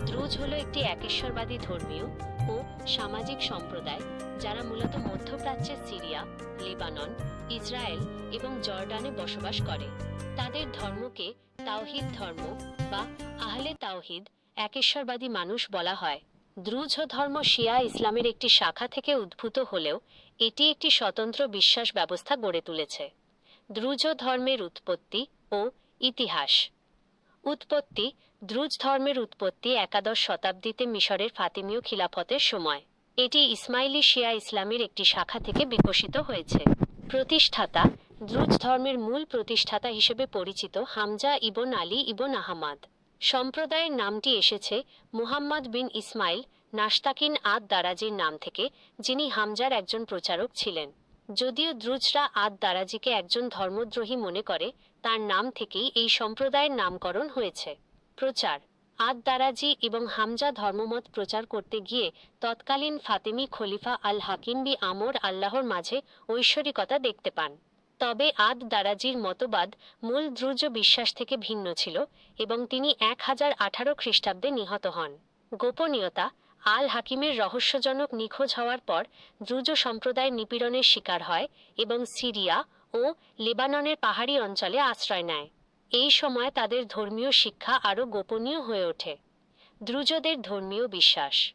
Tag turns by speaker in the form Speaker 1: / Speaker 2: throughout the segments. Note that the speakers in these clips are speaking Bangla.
Speaker 1: দ্রুজ হলো একটি একেশ্বরবাদী ধর্মীয় ও সামাজিক সম্প্রদায় যারা মূলত মধ্যপ্রাচ্যের সিরিয়া, লেবানন, ইসরায়েল এবং জর্ডানে বসবাস করে। তাদের ধর্মকে তাওহিদ ধর্ম বা আহলে তাওহিদ, একেশ্বরবাদী মানুষ বলা হয়। দ্রুজ ধর্ম শিয়া ইসলামের একটি শাখা থেকে উদ্ভূত হলেও এটি একটি স্বতন্ত্র বিশ্বাস ব্যবস্থা গড়ে তুলেছে। দ্রুজ ধর্মের উৎপত্তি ও ইতিহাস। উৎপত্তি। দ্রুজ ধর্মের উৎপত্তি একাদশ শতাব্দীতে মিশরের ফাতিমীয় খিলাফতের সময়। এটি ইসমাইলি শিয়া ইসলামের একটি শাখা থেকে বিকশিত হয়েছে। প্রতিষ্ঠাতা। দ্রুজ ধর্মের মূল প্রতিষ্ঠাতা হিসেবে পরিচিত হামজা ইবন আলী ইবন আহমাদ। সম্প্রদায়ের নামটি এসেছে মুহাম্মদ বিন ইসমাইল নাশতাকিন আদ দারাজির নাম থেকে, যিনি হামজার একজন প্রচারক ছিলেন। যদিও দ্রুজরা আদ দারাজিকে একজন ধর্মদ্রোহী মনে করে, তার নাম থেকেই এই সম্প্রদায়ের নামকরণ হয়েছে। প্রচার। আদ দারাজি এবং হামজা ধর্মমত প্রচার করতে গিয়ে তৎকালীন ফাতিমি খলিফা আল হাকিম বি আমর আল্লাহর মাঝে ঐশ্বরিকতা দেখতে পান। তবে আদ দারাজির মতবাদ মূল দ্রুজ বিশ্বাস থেকে ভিন্ন ছিল এবং তিনি 1018 খ্রিস্টাব্দে নিহত হন। গোপনীয়তা। আল হাকিমের রহস্যজনক নিখোঁজ হওয়ার পর দ্রুজ সম্প্রদায় নিপীড়নের শিকার হয় এবং সিরিয়া ও লেবাননের পাহাড়ি অঞ্চলে আশ্রয় নেয়। এই সময় তাদের ধর্মীয় শিক্ষা আরও গোপনীয় হয়ে ওঠে। দ্রুজদের ধর্মীয় বিশ্বাস।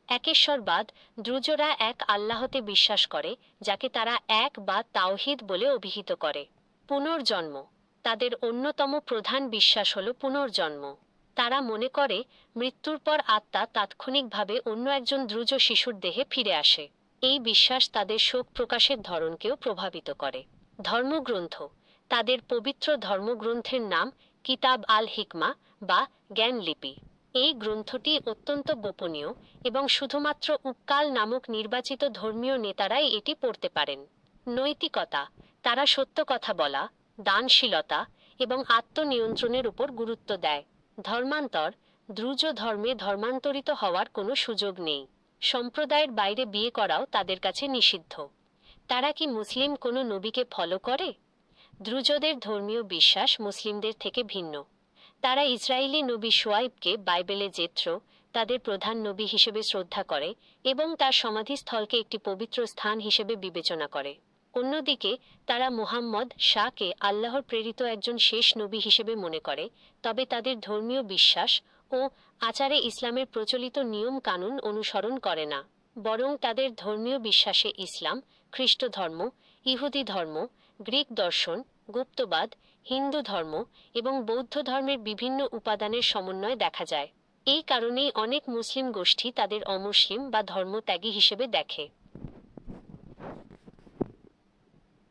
Speaker 1: একেশ্বরবাদ। দ্রুজরা এক আল্লাহতে বিশ্বাস করে, যাকে তারা এক বা তাওহিদ বলে অভিহিত করে। পুনর্জন্ম। তাদের অন্যতম প্রধান বিশ্বাস হল পুনর্জন্ম। তারা মনে করে মৃত্যুর পর আত্মা তাৎক্ষণিকভাবে অন্য একজন দ্রুজ শিশুর দেহে ফিরে আসে। এই বিশ্বাস তাদের শোক প্রকাশের ধরনকেও প্রভাবিত করে। ধর্মগ্রন্থ। তাদের পবিত্র ধর্মগ্রন্থের নাম কিতাব আল হিকমা বা জ্ঞানলিপি। এই গ্রন্থটি অত্যন্ত গোপনীয় এবং শুধুমাত্র উক্কাল নামক নির্বাচিত ধর্মীয় নেতারাই এটি পড়তে পারেন। নৈতিকতা। তারা সত্য কথা বলা, দানশীলতা এবং আত্মনিয়ন্ত্রণের উপর গুরুত্ব দেয়। ধর্মান্তর। দ্রুজ ধর্মে ধর্মান্তরিত হওয়ার কোনো সুযোগ নেই। সম্প্রদায়ের বাইরে বিয়ে করাও তাদের কাছে নিষিদ্ধ। তারা কি মুসলিম কোনো নবীকে ফলো করে? দ্রুজদের ধর্মীয় বিশ্বাস মুসলিমদের থেকে ভিন্ন। তারা ইসরায়েলি নবী শুয়াইবকে বাইবেলে জেথ্রো, তাদের প্রধান নবী হিসেবে শ্রদ্ধা করে এবং তার সমাধিস্থলকে একটি পবিত্র স্থান হিসেবে বিবেচনা করে। অন্যদিকে তারা মুহাম্মদ শাহকে আল্লাহর প্রেরিত একজন শেষ নবী হিসেবে মনে করে, তবে তাদের ধর্মীয় বিশ্বাস ও আচারে ইসলামের প্রচলিত নিয়ম কানুন অনুসরণ করে না, বরং তাদের ধর্মীয় বিশ্বাসে ইসলাম, খ্রিস্ট ধর্ম, ইহুদি ধর্ম, গ্রিক দর্শন, গুপ্তবাদ, হিন্দু ধর্ম এবং বৌদ্ধ ধর্মের বিভিন্ন উপাদানের সমন্বয় দেখা যায়। এই কারণেই অনেক মুসলিম গোষ্ঠী তাদের অমুসলিম বা ধর্মত্যাগী হিসেবে দেখে।